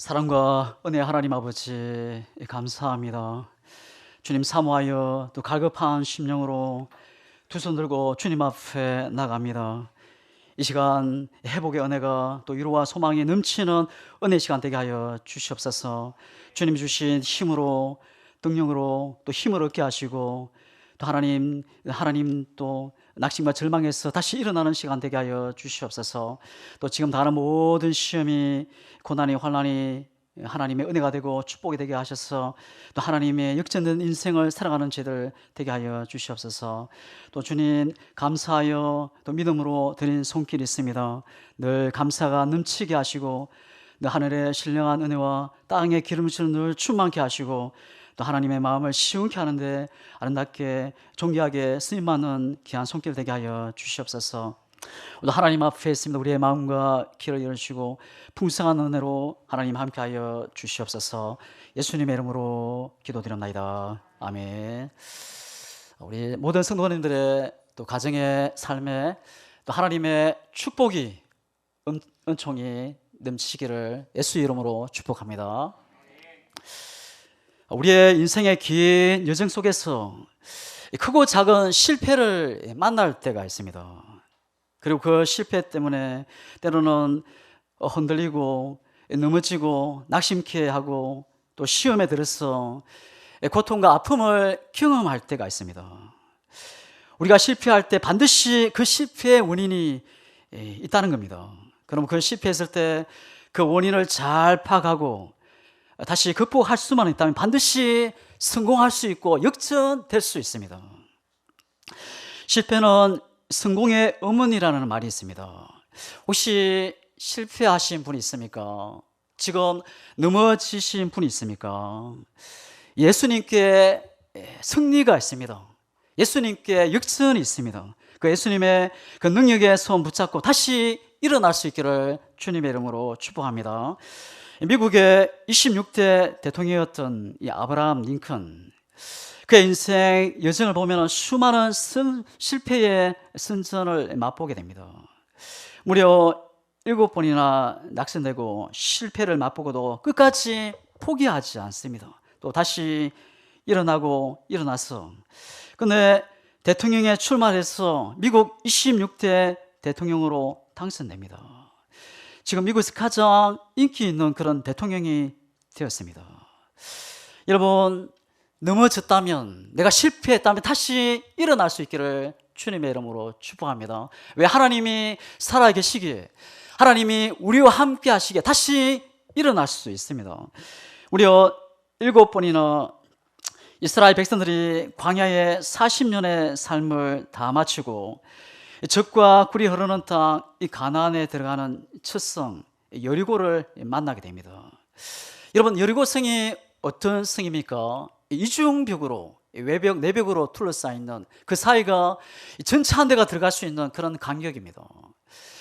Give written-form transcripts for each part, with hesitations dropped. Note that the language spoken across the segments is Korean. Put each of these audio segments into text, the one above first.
사랑과 은혜 하나님 아버지 감사합니다. 주님 사모하여 또 갈급한 심령으로 두 손 들고 주님 앞에 나갑니다. 이 시간 회복의 은혜가 또 위로와 소망이 넘치는 은혜 시간 되게 하여 주시옵소서. 주님 주신 힘으로 능력으로 또 힘을 얻게 하시고 또 하나님 또 낙심과 절망에서 다시 일어나는 시간 되게 하여 주시옵소서. 또 지금 다른 모든 시험이 고난이 환난이 하나님의 은혜가 되고 축복이 되게 하셔서 또 하나님의 역전된 인생을 살아가는 저희들 되게 하여 주시옵소서. 또 주님 감사하여 또 믿음으로 드린 손길이 있습니다. 늘 감사가 넘치게 하시고 늘 하늘의 신령한 은혜와 땅의 기름을 늘 충만케 하시고 또 하나님의 마음을 시원케 하는데 아름답게 존귀하게 쓰임받는 귀한 손길 되게 하여 주시옵소서. 오늘 하나님 앞에 있습니다. 우리의 마음과 귀를 열어주시고 풍성한 은혜로 하나님 함께하여 주시옵소서. 예수님의 이름으로 기도드립니다. 아멘. 우리 모든 성도님들의 또 가정의 삶에 또 하나님의 축복이 은총이 넘치기를 예수의 이름으로 축복합니다. 우리의 인생의 긴 여정 속에서 크고 작은 실패를 만날 때가 있습니다. 그리고 그 실패 때문에 때로는 흔들리고 넘어지고 낙심케 하고 또 시험에 들어서 고통과 아픔을 경험할 때가 있습니다. 우리가 실패할 때 반드시 그 실패의 원인이 있다는 겁니다. 그럼 그 실패했을 때 그 원인을 잘 파악하고 다시 극복할 수만 있다면 반드시 성공할 수 있고 역전될 수 있습니다. 실패는 성공의 어머니라는 말이 있습니다. 혹시 실패하신 분이 있습니까? 지금 넘어지신 분이 있습니까? 예수님께 승리가 있습니다. 예수님께 역전이 있습니다. 그 예수님의 그 능력의 손 붙잡고 다시 일어날 수 있기를 주님의 이름으로 축복합니다. 미국의 26대 대통령이었던 이 아브라함 링컨, 그의 인생 여정을 보면 수많은 실패의 선전을 맛보게 됩니다. 무려 7번이나 낙선되고 실패를 맛보고도 끝까지 포기하지 않습니다. 또 다시 일어나서 근데 대통령에 출마해서 미국 26대 대통령으로 당선됩니다. 지금 미국에서 가장 인기 있는 그런 대통령이 되었습니다. 여러분, 넘어졌다면, 내가 실패했다면 다시 일어날 수 있기를 주님의 이름으로 축복합니다. 왜? 하나님이 살아계시기에, 하나님이 우리와 함께 하시기에 다시 일어날 수 있습니다. 무려 7번이나 이스라엘 백성들이 광야에 40년의 삶을 다 마치고 젖과 꿀이 흐르는 땅, 이 가나안에 들어가는 첫 성 여리고를 만나게 됩니다. 여러분, 여리고성이 어떤 성입니까? 이중벽으로, 외벽, 내벽으로 둘러싸여 있는 그 사이가 전차 한 대가 들어갈 수 있는 그런 간격입니다.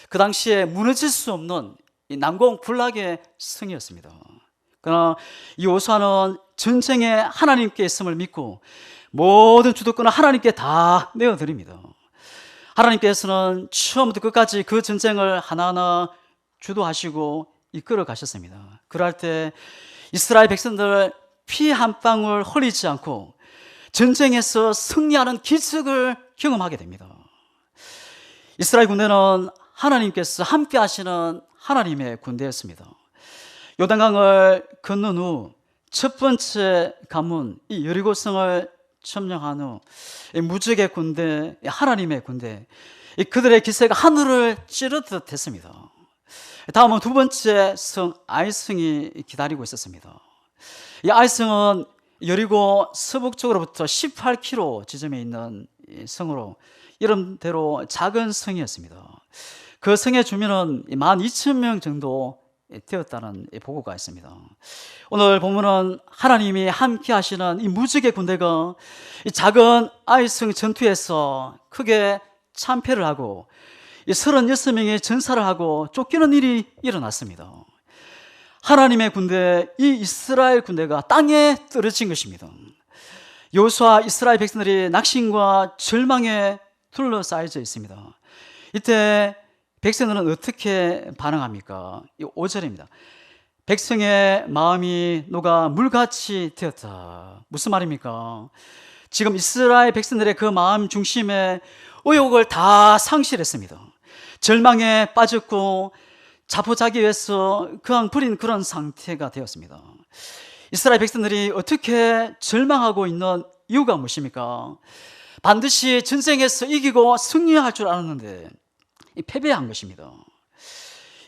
그 당시에 무너질 수 없는 이 난공불락의 성이었습니다. 그러나 이 요수아는 전쟁에 하나님께 있음을 믿고 모든 주도권을 하나님께 다 내어드립니다. 하나님께서는 처음부터 끝까지 그 전쟁을 하나하나 주도하시고 이끌어 가셨습니다. 그럴 때 이스라엘 백성들 피 한 방울 흘리지 않고 전쟁에서 승리하는 기적을 경험하게 됩니다. 이스라엘 군대는 하나님께서 함께 하시는 하나님의 군대였습니다. 요단강을 건넌 후 첫 번째 관문, 이 여리고성을 점령한 후 무적의 군대, 하나님의 군대, 그들의 기세가 하늘을 찌르듯 했습니다. 다음은 두 번째 성 아이성이 기다리고 있었습니다. 이 아이성은 여리고 서북쪽으로부터 18km 지점에 있는 성으로 이름대로 작은 성이었습니다. 그 성의 주민은 12,000명 정도 되었다는 보고가 있습니다. 오늘 본문은 하나님이 함께 하시는 이 무적의 군대가 이 작은 아이성 전투에서 크게 참패를 하고 이 36명의 전사를 하고 쫓기는 일이 일어났습니다. 하나님의 군대, 이 이스라엘 군대가 땅에 떨어진 것입니다. 여호수아 이스라엘 백성들이 낙심과 절망에 둘러싸여져 있습니다. 이때 백성들은 어떻게 반응합니까? 이 5절입니다. 백성의 마음이 녹아 물같이 되었다. 무슨 말입니까? 지금 이스라엘 백성들의 그 마음 중심에 의욕을 다 상실했습니다. 절망에 빠졌고 자포자기해서 그냥 부린 그런 상태가 되었습니다. 이스라엘 백성들이 어떻게 절망하고 있는 이유가 무엇입니까? 반드시 전쟁에서 이기고 승리할 줄 알았는데 패배한 것입니다.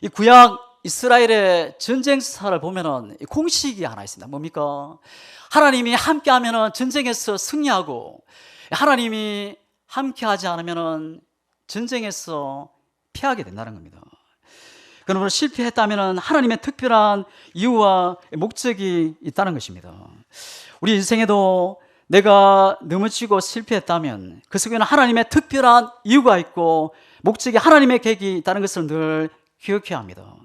이 구약 이스라엘의 전쟁사를 보면은 공식이 하나 있습니다. 뭡니까? 하나님이 함께하면은 전쟁에서 승리하고, 하나님이 함께하지 않으면은 전쟁에서 피하게 된다는 겁니다. 그러므로 실패했다면은 하나님의 특별한 이유와 목적이 있다는 것입니다. 우리 인생에도 내가 넘어지고 실패했다면 그 속에는 하나님의 특별한 이유가 있고 목적이, 하나님의 계획이 있다는 것을 늘 기억해야 합니다.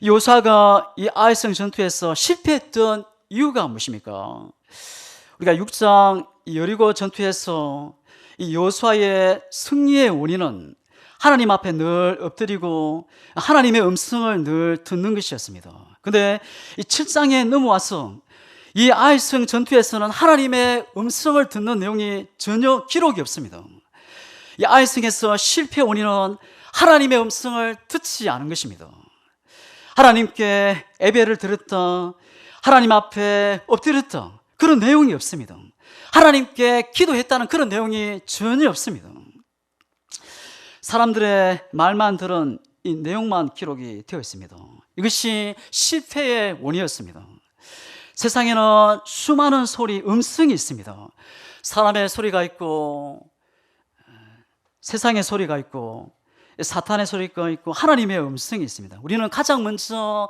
요사가 이 아이성 전투에서 실패했던 이유가 무엇입니까? 우리가 6장 여리고 전투에서 이 요수아의 승리의 원인은 하나님 앞에 늘 엎드리고 하나님의 음성을 늘 듣는 것이었습니다. 근데 이 7장에 넘어와서 이 아이성 전투에서는 하나님의 음성을 듣는 내용이 전혀 기록이 없습니다. 이 아이성에서 실패 원인은 하나님의 음성을 듣지 않은 것입니다. 하나님께 예배를 드렸다, 하나님 앞에 엎드렸다, 그런 내용이 없습니다. 하나님께 기도했다는 그런 내용이 전혀 없습니다. 사람들의 말만 들은 이 내용만 기록이 되어 있습니다. 이것이 실패의 원인이었습니다. 세상에는 수많은 소리, 음성이 있습니다. 사람의 소리가 있고, 세상의 소리가 있고, 사탄의 소리가 있고, 하나님의 음성이 있습니다. 우리는 가장 먼저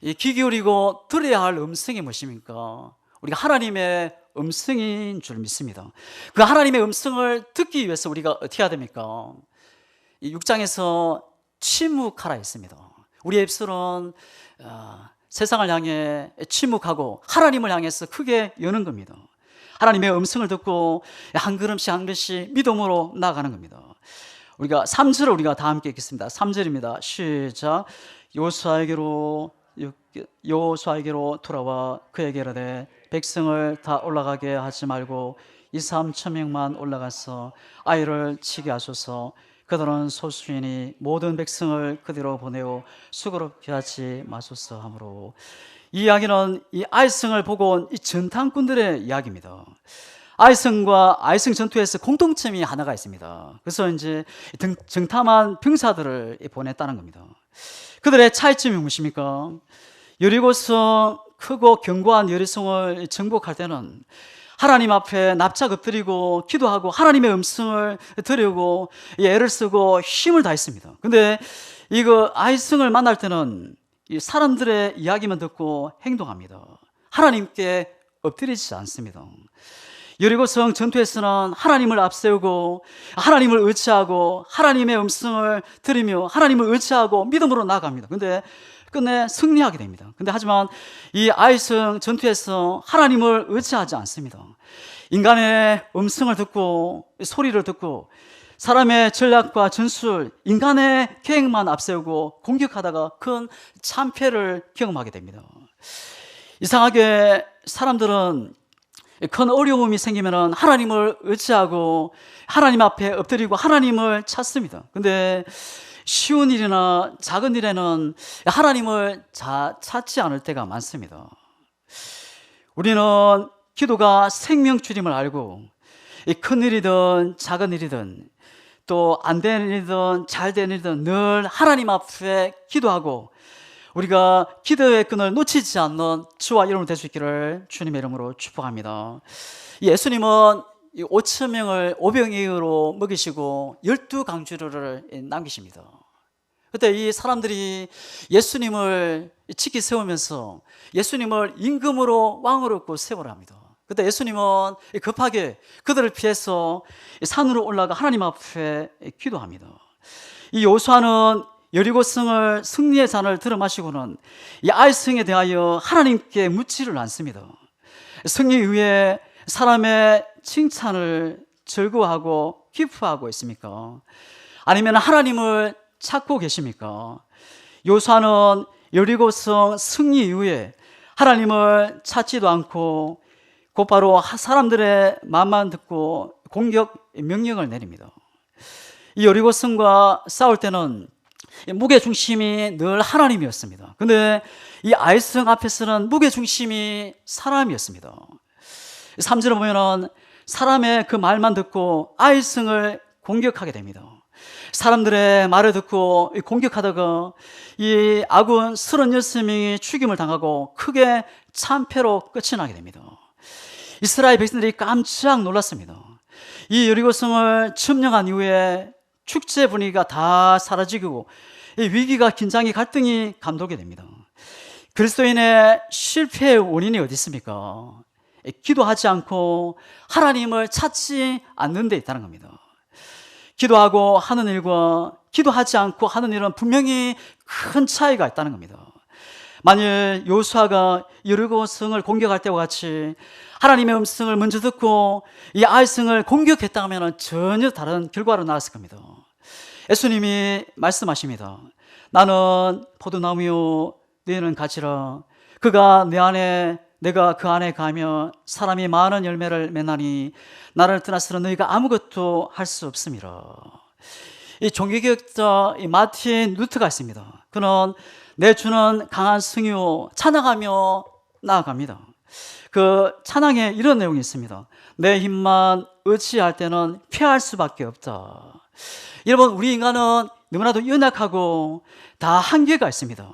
귀 기울이고 들어야 할 음성이 무엇입니까? 우리가 하나님의 음성인 줄 믿습니다. 그 하나님의 음성을 듣기 위해서 우리가 어떻게 해야 됩니까? 이 6장에서 침묵하라 했습니다. 우리의 입술은 세상을 향해 침묵하고 하나님을 향해서 크게 여는 겁니다. 하나님의 음성을 듣고 한 걸음씩 한 걸음씩 믿음으로 나아가는 겁니다. 우리가 3절을 우리가 다 함께 읽겠습니다. 3절입니다. 시작. 여호수아에게로 돌아와 그에게 이르되 백성을 다 올라가게 하지 말고 2,3천명만 올라가서 아이를 치게 하소서. 그들은 소수이니 모든 백성을 그대로 보내어 수고롭게 하지 마소서 하므로. 이 이야기는 이 아이성을 보고 온 이 전탄꾼들의 이야기입니다. 아이성과 아이성 전투에서 공통점이 하나가 있습니다. 그래서 이제 정탐한 병사들을 보냈다는 겁니다. 그들의 차이점이 무엇입니까? 여리고성, 크고 견고한 여리성을 정복할 때는 하나님 앞에 납작 엎드리고 기도하고 하나님의 음성을 들으려고 애를 쓰고 힘을 다했습니다. 근데 이거 아이성을 만날 때는 이 사람들의 이야기만 듣고 행동합니다. 하나님께 엎드리지 않습니다. 여리고성 전투에서는 하나님을 앞세우고 하나님을 의지하고 하나님의 음성을 들으며 하나님을 의지하고 믿음으로 나아갑니다. 근데 끝내 승리하게 됩니다. 근데 하지만 이 아이성 전투에서 하나님을 의지하지 않습니다. 인간의 음성을 듣고 소리를 듣고 사람의 전략과 전술, 인간의 계획만 앞세우고 공격하다가 큰 참패를 경험하게 됩니다. 이상하게 사람들은 큰 어려움이 생기면 하나님을 의지하고 하나님 앞에 엎드리고 하나님을 찾습니다. 근데 쉬운 일이나 작은 일에는 하나님을 찾지 않을 때가 많습니다. 우리는 기도가 생명줄임을 알고 큰 일이든 작은 일이든 또 안 되는 일이든 잘 되는 일이든 늘 하나님 앞에 기도하고 우리가 기도의 끈을 놓치지 않는 주와 여러분 될 수 있기를 주님의 이름으로 축복합니다. 예수님은 5,000명을 오병이어로 먹이시고 12강주를 남기십니다. 그때 이 사람들이 예수님을 치키 세우면서 예수님을 임금으로 왕으로 세우라 합니다. 그때 예수님은 급하게 그들을 피해서 산으로 올라가 하나님 앞에 기도합니다. 이 요수아는 여리고성을 승리의 잔을 들어 마시고는 이 아이성에 대하여 하나님께 묻지를 않습니다. 승리 이후에 사람의 칭찬을 즐거워하고 기뻐하고 있습니까? 아니면 하나님을 찾고 계십니까? 요수아는 여리고성 승리 이후에 하나님을 찾지도 않고 곧바로 사람들의 말만 듣고 공격 명령을 내립니다. 이 여리고성과 싸울 때는 무게중심이 늘 하나님이었습니다. 근데 이 아이성 앞에서는 무게중심이 사람이었습니다. 3절을 보면은 사람의 그 말만 듣고 아이성을 공격하게 됩니다. 사람들의 말을 듣고 공격하다가 이 아군 36명이 죽임을 당하고 크게 참패로 끝이 나게 됩니다. 이스라엘 백성들이 깜짝 놀랐습니다. 이 여리고성을 점령한 이후에 축제 분위기가 다 사라지고 이 위기가, 긴장이, 갈등이 감돌게 됩니다. 그리스도인의 실패의 원인이 어디 있습니까? 기도하지 않고 하나님을 찾지 않는 데 있다는 겁니다. 기도하고 하는 일과 기도하지 않고 하는 일은 분명히 큰 차이가 있다는 겁니다. 만일 여호수아가 여리고성을 공격할 때와 같이 하나님의 음성을 먼저 듣고 이 아이성을 공격했다면 전혀 다른 결과로 나왔을 겁니다. 예수님이 말씀하십니다. 나는 포도나무요 너희는 가지라. 그가 내 안에 내가 그 안에 가면 사람이 많은 열매를 맺나니 나를 떠나서는 너희가 아무것도 할 수 없음이라. 이 종교개혁자 이 마틴 루터가 있습니다. 그는 내 주는 강한 성이요 찬양하며 나아갑니다. 그 찬양에 이런 내용이 있습니다. 내 힘만 의지할 때는 패할 수밖에 없다. 여러분, 우리 인간은 너무나도 연약하고 다 한계가 있습니다.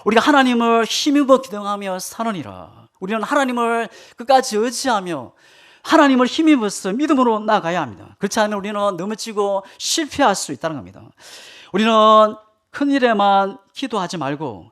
우리가 하나님을 힘입어 기도하며 사느니라. 우리는 하나님을 끝까지 의지하며 하나님을 힘입어서 믿음으로 나아가야 합니다. 그렇지 않으면 우리는 넘어지고 실패할 수 있다는 겁니다. 우리는 큰 일에만 기도하지 말고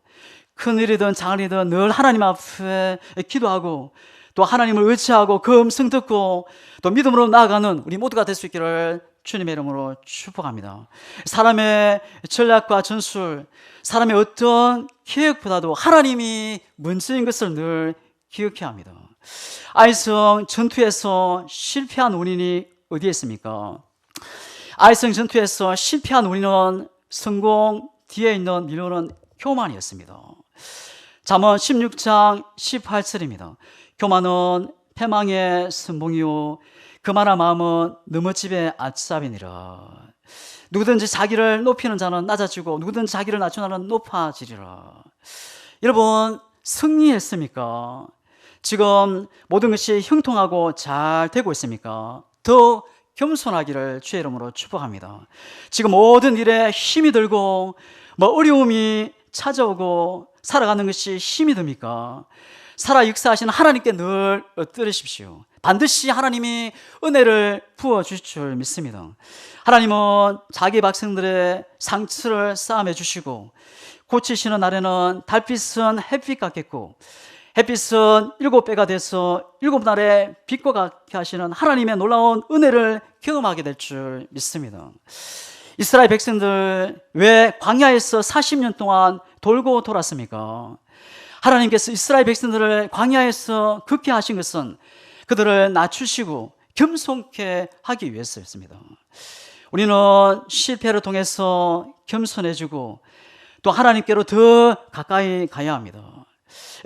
큰 일이든 작은 일이든 늘 하나님 앞에 기도하고 또 하나님을 의지하고 그 음성 듣고 또 믿음으로 나아가는 우리 모두가 될 수 있기를 주님의 이름으로 축복합니다. 사람의 전략과 전술, 사람의 어떤 계획보다도 하나님이 먼저인 것을 늘 기억해야 합니다. 아이성 전투에서 실패한 원인이 어디에 있습니까? 아이성 전투에서 실패한 원인은 성공 뒤에 있는 미련은 교만이었습니다. 잠언 16장 18절입니다. 교만은 패망의 선봉이요 그만한 마음은 넘어집의 아삽이니라. 누구든지 자기를 높이는 자는 낮아지고 누구든지 자기를 낮추는 자는 높아지리라. 여러분, 승리했습니까? 지금 모든 것이 형통하고 잘 되고 있습니까? 더 겸손하기를 주의 이름으로 축복합니다. 지금 모든 일에 힘이 들고 어려움이 찾아오고 살아가는 것이 힘이 듭니까? 살아 역사하시는 하나님께 늘 엎드리십시오. 반드시 하나님이 은혜를 부어주실 줄 믿습니다. 하나님은 자기 백성들의 상처를 싸매 주시고 고치시는 날에는 달빛은 햇빛 같겠고 햇빛은 7배가 돼서 7날에 빛과 같게 하시는 하나님의 놀라운 은혜를 경험하게 될 줄 믿습니다. 이스라엘 백성들 왜 광야에서 40년 동안 돌고 돌았습니까? 하나님께서 이스라엘 백성들을 광야에서 극게 하신 것은 그들을 낮추시고 겸손케 하기 위해서였습니다. 우리는 실패를 통해서 겸손해지고 또 하나님께로 더 가까이 가야 합니다.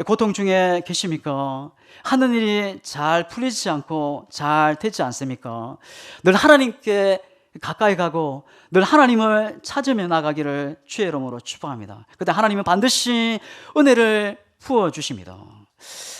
고통 중에 계십니까? 하는 일이 잘 풀리지 않고 잘 되지 않습니까? 늘 하나님께 가까이 가고 늘 하나님을 찾으며 나가기를 주의 이름으로 축복합니다. 그때 하나님은 반드시 은혜를 부어주십니다.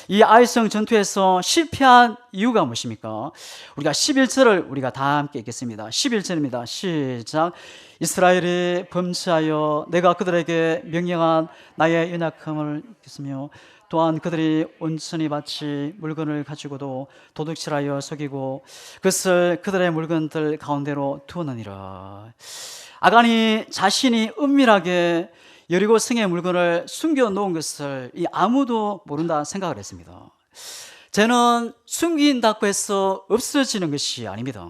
이 아이성 전투에서 실패한 이유가 무엇입니까? 우리가 11절을 우리가 다 함께 읽겠습니다. 11절입니다. 시작. 이스라엘이 범죄하여 내가 그들에게 명령한 나의 연약함을 잊으며 또한 그들이 온전히 바치 물건을 가지고도 도둑질하여 속이고 그것을 그들의 물건들 가운데로 두었느니라. 아간이 자신이 은밀하게 여리고 성의 물건을 숨겨놓은 것을 아무도 모른다 생각을 했습니다. 죄는 숨긴다고 해서 없어지는 것이 아닙니다.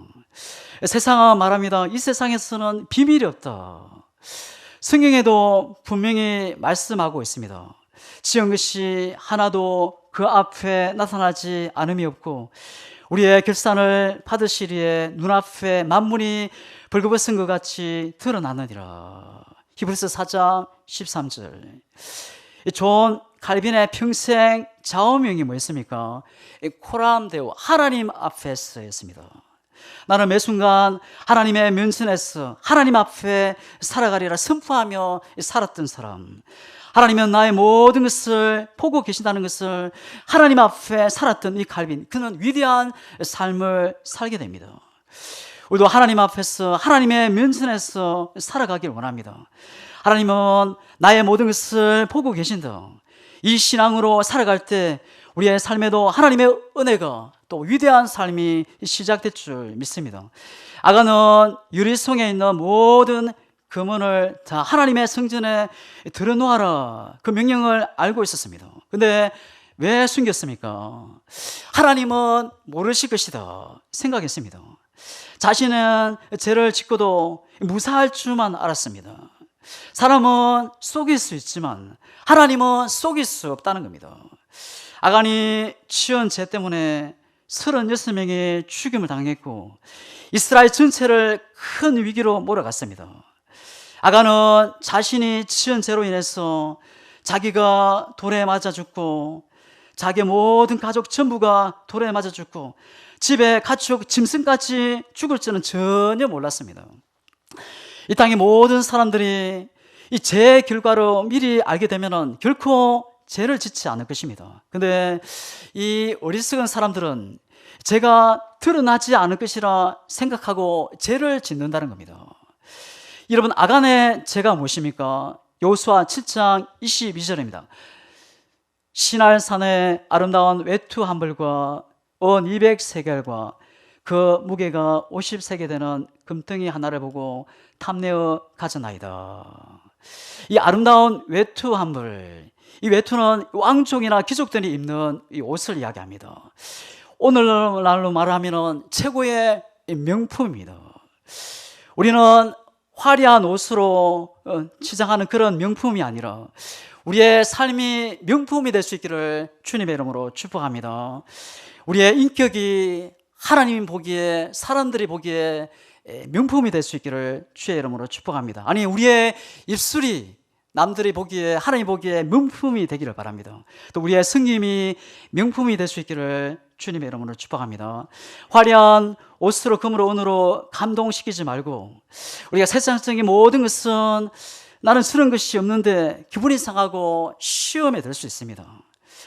세상은 말합니다. 이 세상에서는 비밀이 없다. 성경에도 분명히 말씀하고 있습니다. 지은 것이 하나도 그 앞에 나타나지 않음이 없고 우리의 결산을 받으시리에 눈앞에 만물이 벌거벗은 것 같이 드러나느니라. 히브리서 4장 13절. 이 존 칼빈의 평생 좌우명이 뭐였습니까? 이 코람데오, 하나님 앞에서였습니다. 나는 매 순간 하나님의 면전에서 하나님 앞에 살아가리라 선포하며 살았던 사람, 하나님은 나의 모든 것을 보고 계신다는 것을 하나님 앞에 살았던 이 칼빈, 그는 위대한 삶을 살게 됩니다. 우리도 하나님 앞에서 하나님의 면전에서 살아가길 원합니다. 하나님은 나의 모든 것을 보고 계신다. 이 신앙으로 살아갈 때 우리의 삶에도 하나님의 은혜가 또 위대한 삶이 시작될 줄 믿습니다. 아간은 유리송에 있는 모든 금은을 다 하나님의 성전에 들어놓아라, 그 명령을 알고 있었습니다. 근데 왜 숨겼습니까? 하나님은 모르실 것이다 생각했습니다. 자신은 죄를 짓고도 무사할 줄만 알았습니다. 사람은 속일 수 있지만 하나님은 속일 수 없다는 겁니다. 아간이 지은 죄 때문에 36명이 죽임을 당했고 이스라엘 전체를 큰 위기로 몰아갔습니다. 아간은 자신이 지은 죄로 인해서 자기가 돌에 맞아 죽고 자기의 모든 가족 전부가 돌에 맞아 죽고 집에 가축 짐승까지 죽을 줄은 전혀 몰랐습니다. 이 땅의 모든 사람들이 이 죄의 결과로 미리 알게 되면 결코 죄를 짓지 않을 것입니다. 근데 이 어리석은 사람들은 죄가 드러나지 않을 것이라 생각하고 죄를 짓는다는 겁니다. 여러분, 아간의 죄가 무엇입니까? 여호수아 7장 22절입니다. 시날산의 아름다운 외투 한 벌과 은 200세겔과 그 무게가 50세겔 되는 금덩이 하나를 보고 탐내어 가져나이다. 이 아름다운 외투 한 벌, 이 외투는 왕족이나 귀족들이 입는 이 옷을 이야기합니다. 오늘날로 말하면 최고의 명품입니다. 우리는 화려한 옷으로 치장하는 그런 명품이 아니라 우리의 삶이 명품이 될 수 있기를 주님의 이름으로 축복합니다. 우리의 인격이 하나님 보기에, 사람들이 보기에 명품이 될 수 있기를 주의 이름으로 축복합니다. 아니, 우리의 입술이 남들이 보기에, 하나님 보기에 명품이 되기를 바랍니다. 또 우리의 성김이 명품이 될 수 있기를 주님의 이름으로 축복합니다. 화려한 옷으로, 금으로, 은으로 감동시키지 말고 우리가 세상적인 모든 것은 나는 쓰는 것이 없는데 기분이 상하고 시험에 들 수 있습니다.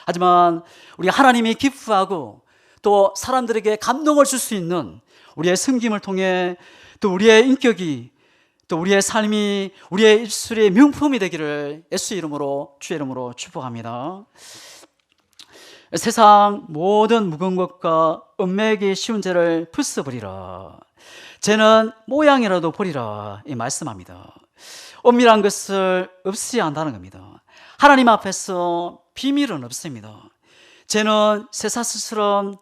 하지만 우리가 하나님이 기뻐하고 또 사람들에게 감동을 줄 수 있는 우리의 섬김을 통해 또 우리의 인격이, 또 우리의 삶이, 우리의 입술의 명품이 되기를 예수 이름으로, 주의 이름으로 축복합니다. 세상 모든 무거운 것과 얽매이기 쉬운 죄를 풀어버리라. 죄는 모양이라도 버리라, 이 말씀합니다. 엄밀한 것을 없애야 한다는 겁니다. 하나님 앞에서 비밀은 없습니다. 죄는 쇠사슬처럼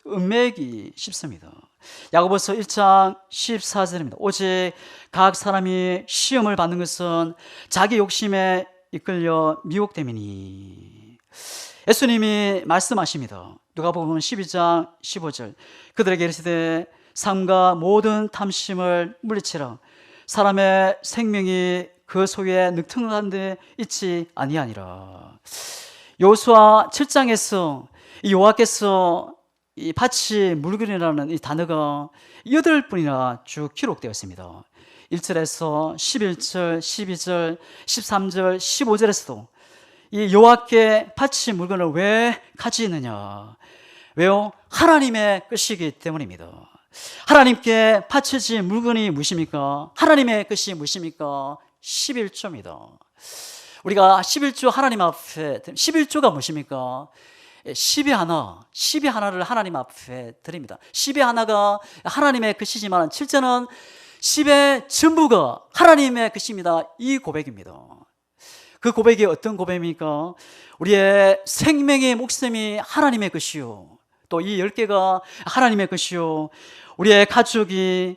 얽매이기 쉽습니다. 야고보서 1장 14절입니다. 오직 각 사람이 시험을 받는 것은 자기 욕심에 이끌려 미혹됨이니. 예수님이 말씀하십니다. 누가복음 12장 15절. 그들에게 이르시되 삶과 모든 탐심을 물리치라. 사람의 생명이 그 소유에 늑등한 데 있지 아니하니라. 여호수아 7장에서 여호와께서 이 밭이 물건이라는 이 단어가 8번이나 쭉 기록되었습니다. 1절에서 11절, 12절, 13절, 15절에서도 이 여호와께 밭이 물건을 왜 가지느냐? 왜요? 하나님의 것이기 때문입니다. 하나님께 바쳐진 물건이 무엇입니까? 하나님의 것이 무엇입니까? 11조입니다. 우리가 11조 하나님 앞에, 11조가 무엇입니까? 10의 하나를 하나님 앞에 드립니다. 10의 하나가 하나님의 것이지만 실제는 10의 전부가 하나님의 것입니다. 이 고백입니다. 그 고백이 어떤 고백입니까? 우리의 생명의 목숨이 하나님의 것이요, 또 이 10개가 하나님의 것이요, 우리의 가족이,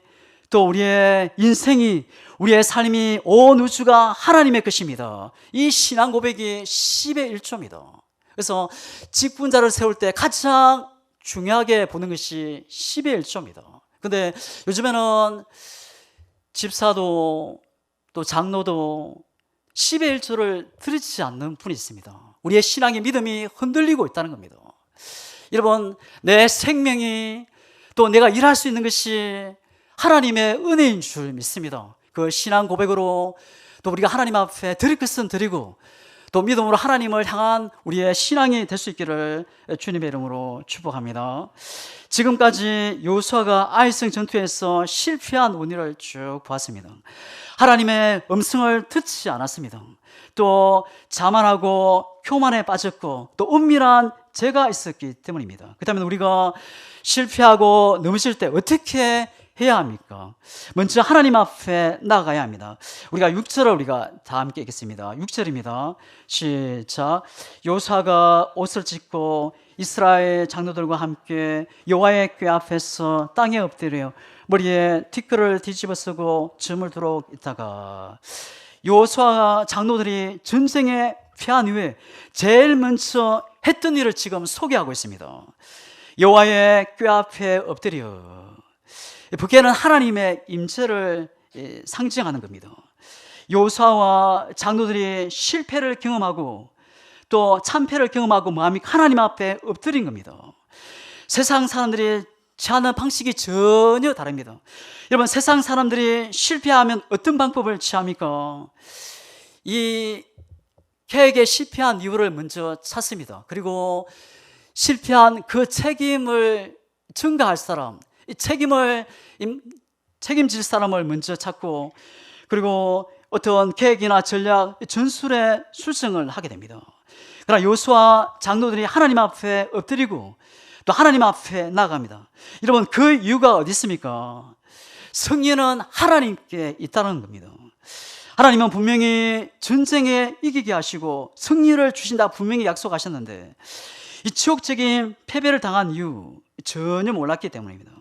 또 우리의 인생이, 우리의 삶이, 온 우주가 하나님의 것입니다. 이 신앙 고백이 10의 1조입니다. 그래서 직분자를 세울 때 가장 중요하게 보는 것이 10의 1조입니다. 근데 요즘에는 집사도 또 장로도 10의 1조를 드리지 않는 분이 있습니다. 우리의 신앙의 믿음이 흔들리고 있다는 겁니다. 여러분, 내 생명이 또 내가 일할 수 있는 것이 하나님의 은혜인 줄 믿습니다. 그 신앙 고백으로 또 우리가 하나님 앞에 드릴 것은 드리고 또 믿음으로 하나님을 향한 우리의 신앙이 될 수 있기를 주님의 이름으로 축복합니다. 지금까지 요수아가 아이성 전투에서 실패한 원인을 쭉 보았습니다. 하나님의 음성을 듣지 않았습니다. 또 자만하고 교만에 빠졌고 또 은밀한 죄가 있었기 때문입니다. 그렇다면 우리가 실패하고 넘어질 때 어떻게 해야 합니까? 먼저 하나님 앞에 나가야 합니다. 우리가 6절을 우리가 다 함께 읽겠습니다. 6절입니다. 시작. 요수아가 옷을 찢고 이스라엘 장로들과 함께 여호와의 궤 앞에서 땅에 엎드려 머리에 티끌을 뒤집어 쓰고 줌을 두러 있다가 요수아 장로들이 전쟁에 패한 후에 제일 먼저 했던 일을 지금 소개하고 있습니다. 여호와의 궤 앞에 엎드려. 그게는 하나님의 임재를 상징하는 겁니다. 요수아와 장로들이 실패를 경험하고 또 참패를 경험하고 마음이 하나님 앞에 엎드린 겁니다. 세상 사람들이 취하는 방식이 전혀 다릅니다. 여러분, 세상 사람들이 실패하면 어떤 방법을 취합니까? 이 계획에 실패한 이유를 먼저 찾습니다. 그리고 실패한 그 책임을 전가할 사람, 이 책임질 사람을 먼저 찾고 그리고 어떤 계획이나 전략, 전술에 출정을 하게 됩니다. 그러나 요수아 장로들이 하나님 앞에 엎드리고 또 하나님 앞에 나아갑니다. 여러분, 그 이유가 어디 있습니까? 승리는 하나님께 있다는 겁니다. 하나님은 분명히 전쟁에 이기게 하시고 승리를 주신다 분명히 약속하셨는데 이 치욕적인 패배를 당한 이유 전혀 몰랐기 때문입니다.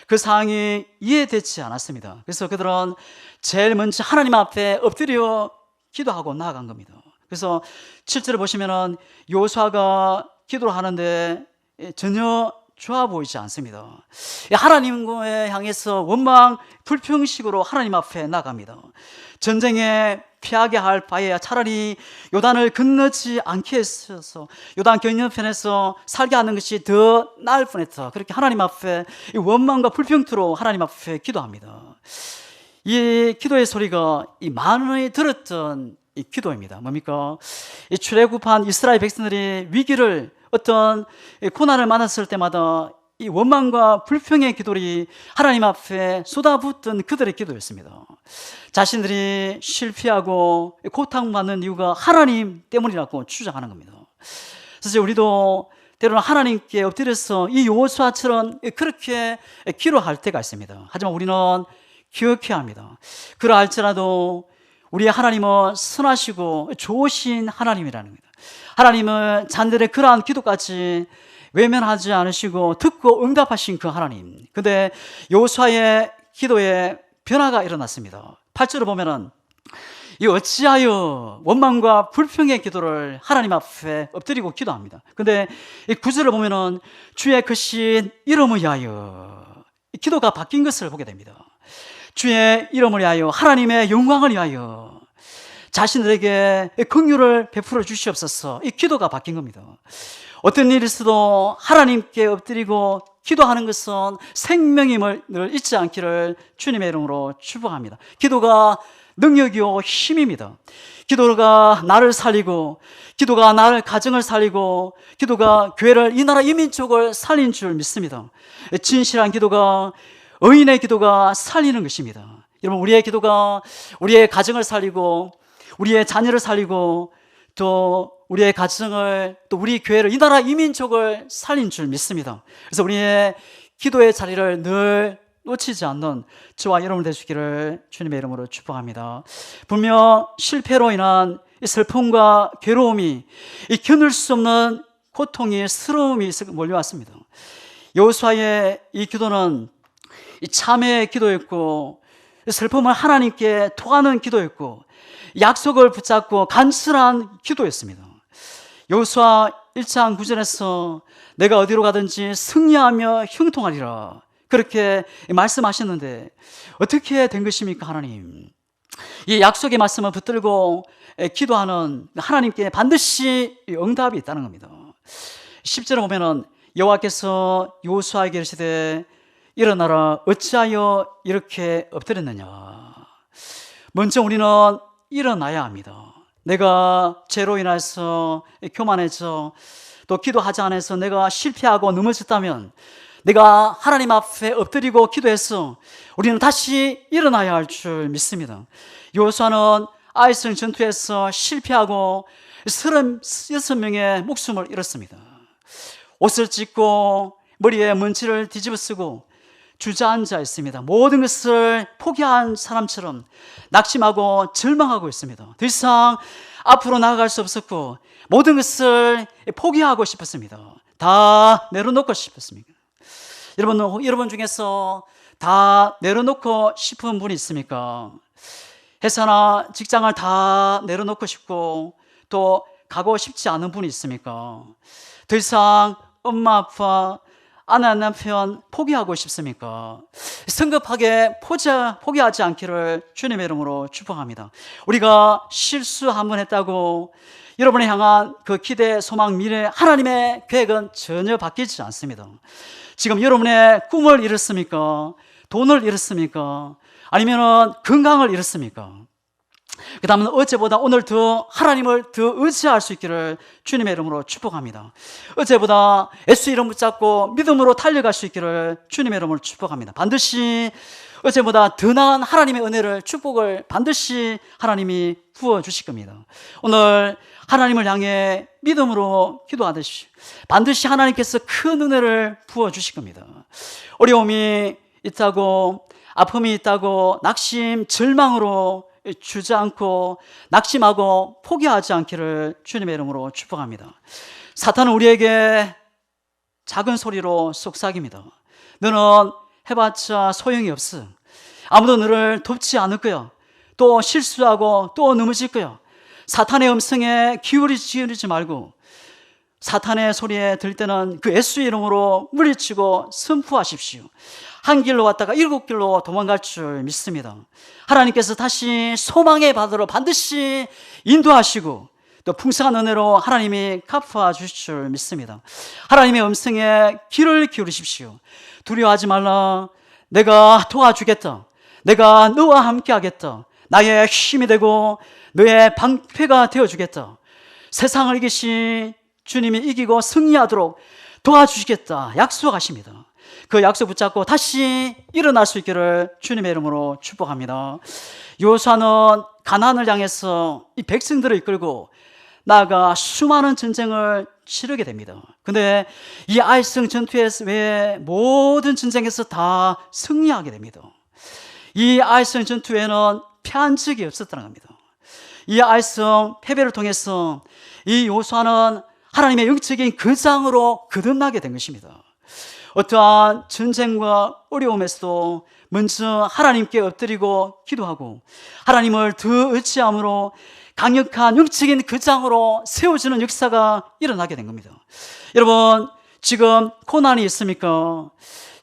그 상황이 이해되지 않았습니다. 그래서 그들은 제일 먼저 하나님 앞에 엎드려 기도하고 나아간 겁니다. 그래서 7절을 보시면은 요수아가 기도를 하는데 전혀 좋아 보이지 않습니다. 하나님을 향해서 원망 불평식으로 하나님 앞에 나갑니다. 전쟁에 피하게 할 바에야 차라리 요단을 건너지 않게 했어서 요단 건너편에서 살게 하는 것이 더 나을 뻔했다. 그렇게 하나님 앞에 원망과 불평투로 하나님 앞에 기도합니다. 이 기도의 소리가 이 많이 들었던 이 기도입니다. 뭡니까? 이 출애굽한 이스라엘 백성들이 위기를 어떤 고난을 만났을 때마다 이 원망과 불평의 기도를 하나님 앞에 쏟아붓던 그들의 기도였습니다. 자신들이 실패하고 고통받는 이유가 하나님 때문이라고 주장하는 겁니다. 그래서 우리도 때로는 하나님께 엎드려서 이 요수아처럼 그렇게 기도할 때가 있습니다. 하지만 우리는 기억해야 합니다. 그러할지라도 우리 하나님은 선하시고 좋으신 하나님이라는 겁니다. 하나님은 자녀들의 그러한 기도까지 외면하지 않으시고 듣고 응답하신 그 하나님. 근데 요수아의 기도에 변화가 일어났습니다. 8절을 보면은 이 어찌하여 원망과 불평의 기도를 하나님 앞에 엎드리고 기도합니다. 근데 이 9절을 보면은 주의 크신 이름을 위하여 이 기도가 바뀐 것을 보게 됩니다. 주의 이름을 위하여 하나님의 영광을 위하여 자신들에게 긍휼을 베풀어 주시옵소서. 이 기도가 바뀐 겁니다. 어떤 일이 있어도 하나님께 엎드리고 기도하는 것은 생명임을 늘 잊지 않기를 주님의 이름으로 축복합니다. 기도가 능력이요 힘입니다. 기도가 나를 살리고 기도가 나를 가정을 살리고 기도가 교회를 이 나라 이 민족을 살린 줄 믿습니다. 진실한 기도가 의인의 기도가 살리는 것입니다. 여러분, 우리의 기도가 우리의 가정을 살리고 우리의 자녀를 살리고 또 우리의 가정을 또 우리 교회를 이 나라 이 민족을 살린 줄 믿습니다. 그래서 우리의 기도의 자리를 늘 놓치지 않는 저와 여러분 되시기를 주님의 이름으로 축복합니다. 분명 실패로 인한 이 슬픔과 괴로움이 이 견딜 수 없는 고통이 스러움이 몰려왔습니다. 여호수아의 이 기도는 이 참회의 기도였고 슬픔을 하나님께 토하는 기도였고 약속을 붙잡고 간절한 기도였습니다. 여호수아 1장 9절에서 내가 어디로 가든지 승리하며 형통하리라 그렇게 말씀하셨는데 어떻게 된 것입니까? 하나님, 이 약속의 말씀을 붙들고 기도하는 하나님께 반드시 응답이 있다는 겁니다. 10절에 보면은 여호와께서 여호수아에게 이르시되 일어나라 어찌하여 이렇게 엎드렸느냐. 먼저 우리는 일어나야 합니다. 내가 죄로 인해서 교만해져 또 기도하지 않아서 내가 실패하고 넘어졌다면 내가 하나님 앞에 엎드리고 기도해서 우리는 다시 일어나야 할 줄 믿습니다. 여호수아는 아이성 전투에서 실패하고 36명의 목숨을 잃었습니다. 옷을 찢고 머리에 먼지를 뒤집어 쓰고 주저앉아 있습니다. 모든 것을 포기한 사람처럼 낙심하고 절망하고 있습니다. 더 이상 앞으로 나아갈 수 없었고 모든 것을 포기하고 싶었습니다. 다 내려놓고 싶었습니다. 여러분 중에서 다 내려놓고 싶은 분이 있습니까? 회사나 직장을 다 내려놓고 싶고 또 가고 싶지 않은 분이 있습니까? 더 이상 엄마 아빠 아내 남편 포기하고 싶습니까? 성급하게 포기하지 않기를 주님의 이름으로 축복합니다. 우리가 실수 한번 했다고 여러분을 향한 그 기대, 소망, 미래, 하나님의 계획은 전혀 바뀌지 않습니다. 지금 여러분의 꿈을 잃었습니까? 돈을 잃었습니까? 아니면 건강을 잃었습니까? 그 다음은 어제보다 오늘 더 하나님을 더 의지할 수 있기를 주님의 이름으로 축복합니다. 어제보다 예수 이름 붙잡고 믿음으로 달려갈 수 있기를 주님의 이름으로 축복합니다. 반드시 어제보다 더 나은 하나님의 은혜를, 축복을 반드시 하나님이 부어주실 겁니다. 오늘 하나님을 향해 믿음으로 기도하듯이 반드시 하나님께서 큰 은혜를 부어주실 겁니다. 어려움이 있다고, 아픔이 있다고 낙심, 절망으로 주저앉고 낙심하고 포기하지 않기를 주님의 이름으로 축복합니다. 사탄은 우리에게 작은 소리로 속삭입니다. 너는 해봤자 소용이 없어. 아무도 너를 돕지 않을 거야. 또 실수하고 또 넘어질 거야. 사탄의 음성에 기울이지 말고 사탄의 소리에 들 때는 그 예수의 이름으로 물리치고 선포하십시오. 한 길로 왔다가 7길로 도망갈 줄 믿습니다. 하나님께서 다시 소망의 바다로 반드시 인도하시고 또 풍성한 은혜로 하나님이 갚아 주실 줄 믿습니다. 하나님의 음성에 귀를 기울이십시오. 두려워하지 말라. 내가 도와주겠다. 내가 너와 함께 하겠다. 나의 힘이 되고 너의 방패가 되어주겠다. 세상을 이기신 주님이 이기고 승리하도록 도와주시겠다 약속하십니다. 그 약속 붙잡고 다시 일어날 수 있기를 주님의 이름으로 축복합니다. 여호수아는 가나안을 향해서 이 백성들을 이끌고 나아가 수많은 전쟁을 치르게 됩니다. 근데 이 아이성 전투에서 외에 모든 전쟁에서 다 승리하게 됩니다. 이 아이성 전투에는 패한 적이 없었다는 겁니다. 이 아이성 패배를 통해서 이 여호수아는 하나님의 영적인 거장으로 거듭나게 된 것입니다. 어떠한 전쟁과 어려움에서도 먼저 하나님께 엎드리고 기도하고 하나님을 더 의지함으로 강력한 영적인 거장으로 세워지는 역사가 일어나게 된 겁니다. 여러분, 지금 고난이 있습니까?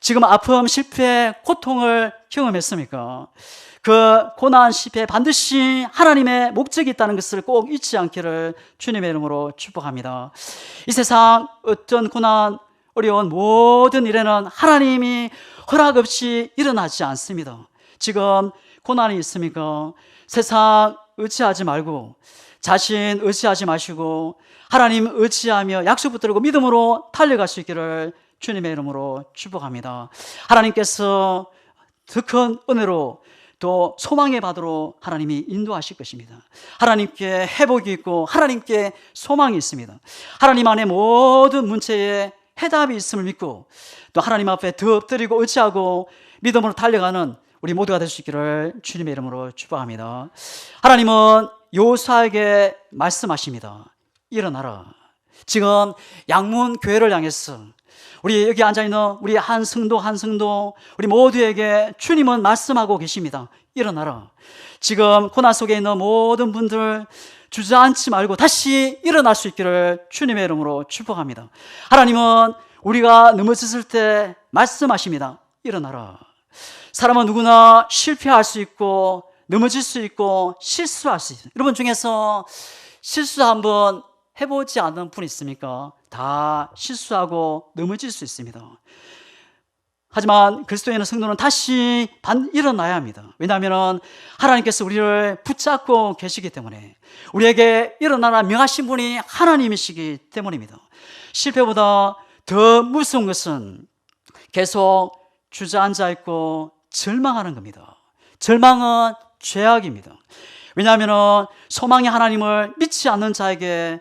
지금 아픔, 실패, 고통을 경험했습니까? 그 고난, 실패 반드시 하나님의 목적이 있다는 것을 꼭 잊지 않기를 주님의 이름으로 축복합니다. 이 세상 어떤 고난, 어려운 모든 일에는 하나님이 허락 없이 일어나지 않습니다. 지금 고난이 있습니까? 세상 의지하지 말고 자신 의지하지 마시고 하나님 의지하며 약속 붙들고 믿음으로 달려갈 수 있기를 주님의 이름으로 축복합니다. 하나님께서 더 큰 은혜로 또 소망의 바다로 하나님이 인도하실 것입니다. 하나님께 회복이 있고 하나님께 소망이 있습니다. 하나님 안에 모든 문제에 해답이 있음을 믿고 또 하나님 앞에 더 엎드리고 의지하고 믿음으로 달려가는 우리 모두가 될 수 있기를 주님의 이름으로 축복합니다. 하나님은 여호수아에게 말씀하십니다. 일어나라. 지금 양문 교회를 향해서 우리 여기 앉아있는 우리 한 성도 우리 모두에게 주님은 말씀하고 계십니다. 일어나라. 지금 고난 속에 있는 모든 분들 주저앉지 말고 다시 일어날 수 있기를 주님의 이름으로 축복합니다. 하나님은 우리가 넘어졌을 때 말씀하십니다. 일어나라. 사람은 누구나 실패할 수 있고 넘어질 수 있고 실수할 수 있어요. 여러분 중에서 실수 한번 해보지 않은 분 있습니까? 다 실수하고 넘어질 수 있습니다. 하지만 그리스도인의 성도는 다시 일어나야 합니다. 왜냐하면 하나님께서 우리를 붙잡고 계시기 때문에, 우리에게 일어나라 명하신 분이 하나님이시기 때문입니다. 실패보다 더 무서운 것은 계속 주저앉아 있고 절망하는 겁니다. 절망은 죄악입니다. 왜냐하면 소망이 하나님을 믿지 않는 자에게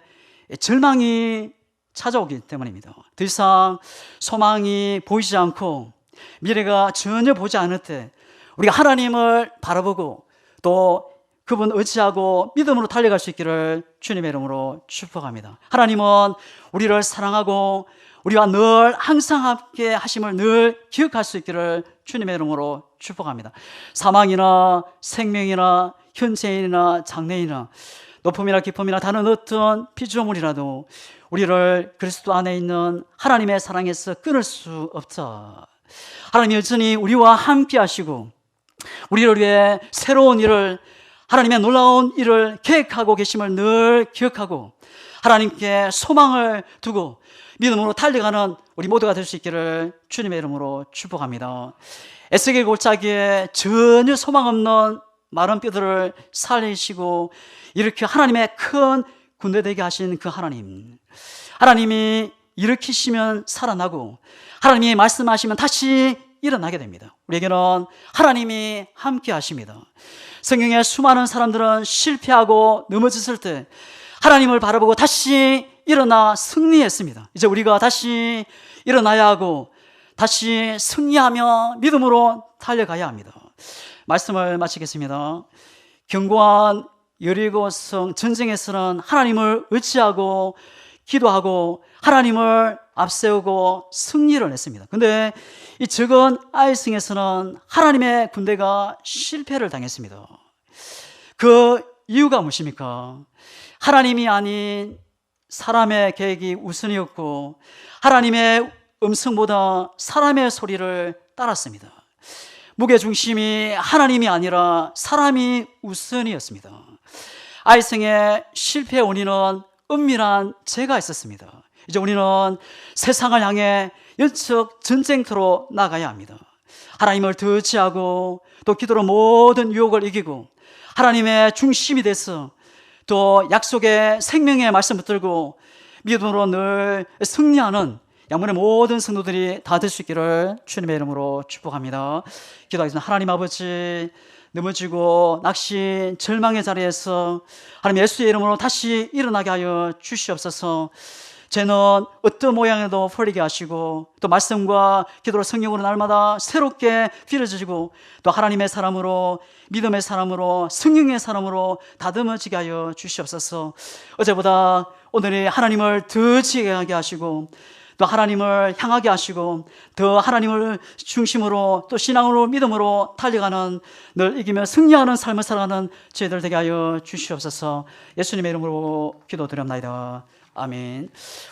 절망이 찾아오기 때문입니다. 더 이상 소망이 보이지 않고 미래가 전혀 보지 않을 때 우리가 하나님을 바라보고 또 그분 의지하고 믿음으로 달려갈 수 있기를 주님의 이름으로 축복합니다. 하나님은 우리를 사랑하고 우리와 늘 항상 함께 하심을 늘 기억할 수 있기를 주님의 이름으로 축복합니다. 사망이나 생명이나 현재인이나 장래이나 높음이나 깊음이나 다른 어떤 피조물이라도 우리를 그리스도 안에 있는 하나님의 사랑에서 끊을 수 없다. 하나님이 여전히 우리와 함께 하시고 우리를 위해 새로운 일을, 하나님의 놀라운 일을 계획하고 계심을 늘 기억하고 하나님께 소망을 두고 믿음으로 달려가는 우리 모두가 될 수 있기를 주님의 이름으로 축복합니다. 에스겔 골짜기에 전혀 소망 없는 마른 뼈들을 살리시고 이렇게 하나님의 큰 군대 되게 하신 그 하나님, 하나님이 일으키시면 살아나고 하나님이 말씀하시면 다시 일어나게 됩니다. 우리에게는 하나님이 함께 하십니다. 성경의 수많은 사람들은 실패하고 넘어졌을 때 하나님을 바라보고 다시 일어나 승리했습니다. 이제 우리가 다시 일어나야 하고 다시 승리하며 믿음으로 달려가야 합니다. 말씀을 마치겠습니다. 견고한 여리고성 전쟁에서는 하나님을 의지하고 기도하고 하나님을 앞세우고 승리를 했습니다. 그런데 이 적은 아이성에서는 하나님의 군대가 실패를 당했습니다. 그 이유가 무엇입니까? 하나님이 아닌 사람의 계획이 우선이었고 하나님의 음성보다 사람의 소리를 따랐습니다. 무게중심이 하나님이 아니라 사람이 우선이었습니다. 아이성의 실패의 원인은 은밀한 죄가 있었습니다. 이제 우리는 세상을 향해 영적 전쟁터로 나가야 합니다. 하나님을 더 의지하고 또 기도로 모든 유혹을 이기고 하나님의 중심이 돼서 또 약속의 생명의 말씀 붙들고 믿음으로 늘 승리하는 양문의 모든 성도들이 다 될 수 있기를 주님의 이름으로 축복합니다. 기도하겠습니다. 하나님 아버지, 넘어지고 낙심, 절망의 자리에서 하나님 예수의 이름으로 다시 일어나게 하여 주시옵소서. 죄는 어떤 모양에도 풀리게 하시고 또 말씀과 기도로 성령으로 날마다 새롭게 빌어지고 또 하나님의 사람으로, 믿음의 사람으로, 성령의 사람으로 다듬어지게 하여 주시옵소서. 어제보다 오늘이 하나님을 더 지혜하게 하시고 또 하나님을 향하게 하시고 더 하나님을 중심으로 또 신앙으로 믿음으로 달려가는, 늘 이기며 승리하는 삶을 살아가는 저희들 되게 하여 주시옵소서. 예수님의 이름으로 기도드립니다. 아멘.